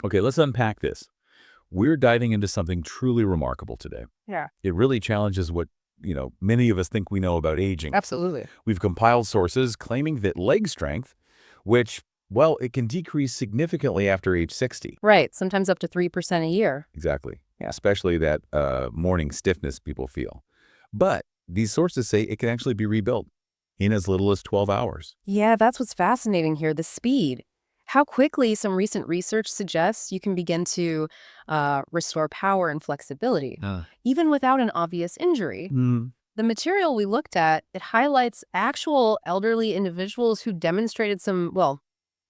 Okay, let's unpack this. We're diving into something truly remarkable today. Yeah, It really challenges what, many of us think we know about aging. absolutely. We've compiled sources claiming that leg strength, which, well, it can decrease significantly after age 60. Right, sometimes up to 3% a year. Exactly. Yeah. Especially that morning stiffness people feel. But these sources say it can actually be rebuilt in as little as 12 hours. Yeah, that's what's fascinating here, the speed. How quickly some recent research suggests you can begin to restore power and flexibility, Uh, even without an obvious injury. mm, The material we looked at, it highlights actual elderly individuals who demonstrated some, well,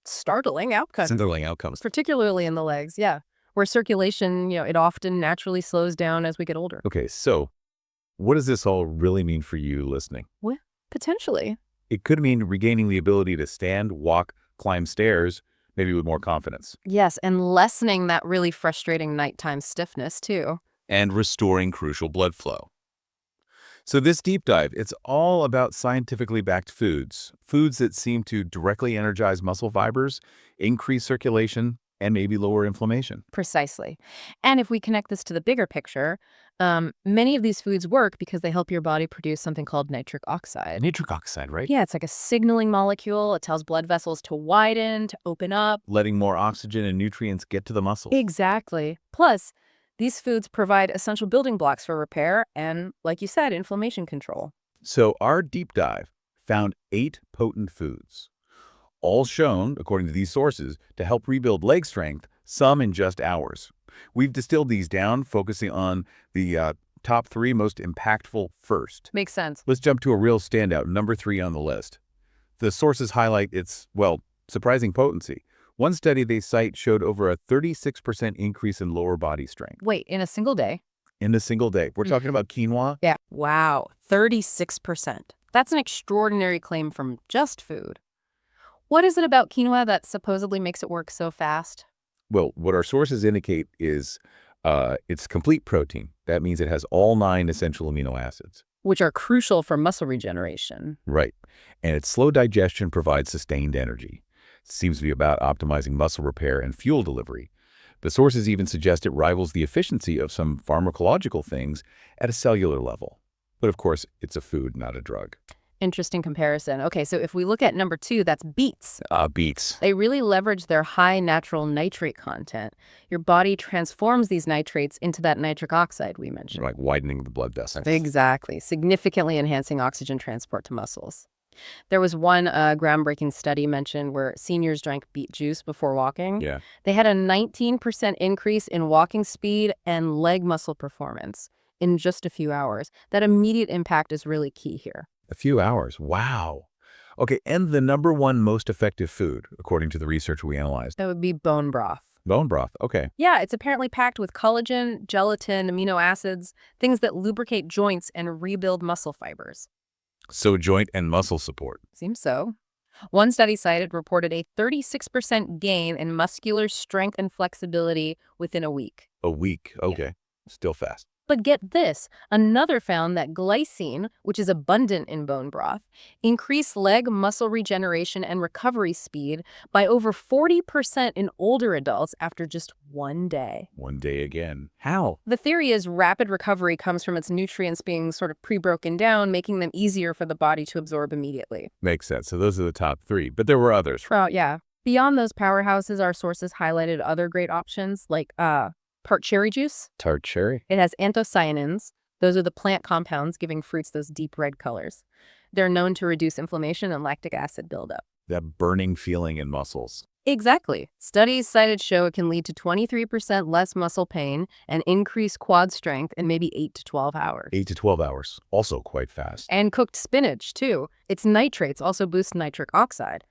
startling outcomes, Scintillating outcomes. particularly in the legs, yeah, where circulation, it often naturally slows down as we get older. Okay, so what does this all really mean for you listening? Well, potentially. It could mean regaining the ability to stand, walk, climb stairs, maybe with more confidence. Yes, and lessening that really frustrating nighttime stiffness, too. And restoring crucial blood flow. So this deep dive, it's all about scientifically backed foods that seem to directly energize muscle fibers, increase circulation, and maybe lower inflammation. Precisely. And if we connect this to the bigger picture, many of these foods work because they help your body produce something called nitric oxide. Nitric oxide, right? Yeah, it's like a signaling molecule. It tells blood vessels to widen, to open up. Letting more oxygen and nutrients get to the muscles. Exactly. Plus, these foods provide essential building blocks for repair and, like you said, inflammation control. So our deep dive found 8 potent foods, all shown, according to these sources, to help rebuild leg strength, some in just hours. We've distilled these down, focusing on the top 3 most impactful first. Makes sense. Let's jump to a real standout, number 3 on the list. The sources highlight its, well, surprising potency. One study they cite showed over a 36% increase in lower body strength Wait, in a single day? in a single day. We're talking about quinoa. Yeah. Wow, 36%. That's an extraordinary claim from just food. What is it about quinoa that supposedly makes it work so fast? Well, what our sources indicate is it's complete protein. That means it has all 9 essential amino acids. Which are crucial for muscle regeneration. Right. And its slow digestion provides sustained energy. It seems to be about optimizing muscle repair and fuel delivery. The sources even suggest it rivals the efficiency of some pharmacological things at a cellular level. But of course, it's a food, not a drug. Interesting comparison. Okay, so if we look at number 2, that's beets. Beets. They really leverage their high natural nitrate content. Your body transforms these nitrates into that nitric oxide we mentioned. Like widening the blood vessels. Exactly, significantly enhancing oxygen transport to muscles. There was one groundbreaking study mentioned where seniors drank beet juice before walking. Yeah. They had a 19% increase in walking speed and leg muscle performance in just a few hours. That immediate impact is really key here. A few hours. Wow. Okay, and the number 1 most effective food, according to the research we analyzed. That would be bone broth. Bone broth. Okay. Yeah, it's apparently packed with collagen, gelatin, amino acids, things that lubricate joints and rebuild muscle fibers. So joint and muscle support. Seems so. One study cited reported a 36% gain in muscular strength and flexibility within a week. A week. Okay. Still fast. But get this, another found that glycine, which is abundant in bone broth, increased leg muscle regeneration and recovery speed by over 40% in older adults after just one day. One day again. How? The theory is rapid recovery comes from its nutrients being sort of pre-broken down, making them easier for the body to absorb immediately. Makes sense. So those are the top 3, but there were others. Yeah. Beyond those powerhouses, our sources highlighted other great options like tart cherry juice. Tart cherry. It has anthocyanins. Those are the plant compounds giving fruits those deep red colors. They're known to reduce inflammation and lactic acid buildup. That burning feeling in muscles. Exactly. Studies cited show it can lead to 23% less muscle pain and increased quad strength in maybe 8 to 12 hours. 8 to 12 hours. Also quite fast. And cooked spinach, too. Its nitrates also boost nitric oxide.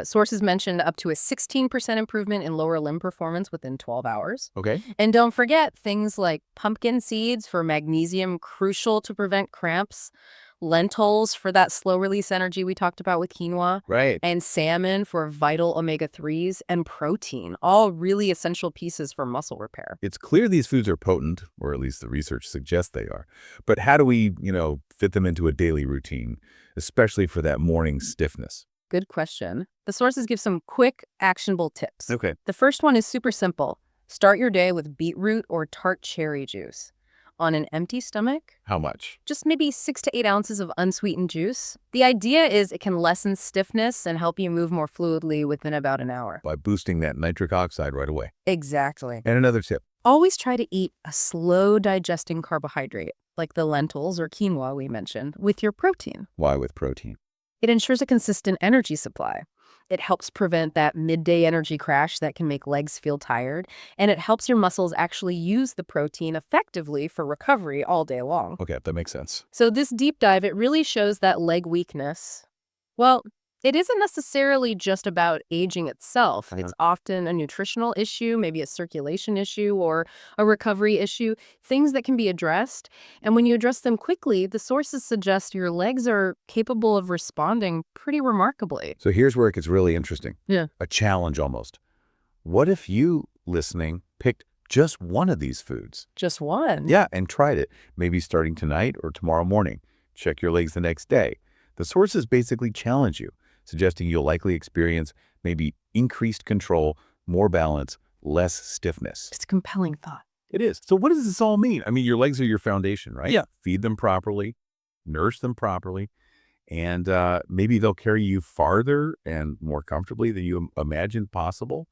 Sources mentioned up to a 16% improvement in lower limb performance within 12 hours. Okay. And don't forget things like pumpkin seeds for magnesium, crucial to prevent cramps, lentils for that slow release energy we talked about with quinoa, Right. and salmon for vital omega-3s, and protein, all really essential pieces for muscle repair. It's clear these foods are potent, or at least the research suggests they are. But how do we, fit them into a daily routine, especially for that morning stiffness? Good question. The sources give some quick, actionable tips. Okay. The first one is super simple. Start your day with beetroot or tart cherry juice. On an empty stomach, How much? just maybe 6 to 8 ounces of unsweetened juice. The idea is it can lessen stiffness and help you move more fluidly within about an hour. By boosting that nitric oxide right away. Exactly. And another tip. Always try to eat a slow digesting carbohydrate, like the lentils or quinoa we mentioned, with your protein. Why with protein? It ensures a consistent energy supply. It helps prevent that midday energy crash that can make legs feel tired, and it helps your muscles actually use the protein effectively for recovery all day long. Okay, that makes sense. So this deep dive, it really shows that leg weakness, well, it isn't necessarily just about aging itself. It's often a nutritional issue, maybe a circulation issue or a recovery issue, things that can be addressed. And when you address them quickly, the sources suggest your legs are capable of responding pretty remarkably. So here's where it gets really interesting. Yeah. A challenge almost. What if you, listening, picked just one of these foods? Just one. Yeah, and tried it, maybe starting tonight or tomorrow morning. Check your legs the next day. The sources basically challenge you, suggesting you'll likely experience maybe increased control, more balance, less stiffness. It's a compelling thought. It is. So what does this all mean? I mean, your legs are your foundation, right? Yeah. Feed them properly, nurse them properly, and maybe they'll carry you farther and more comfortably than you imagined possible.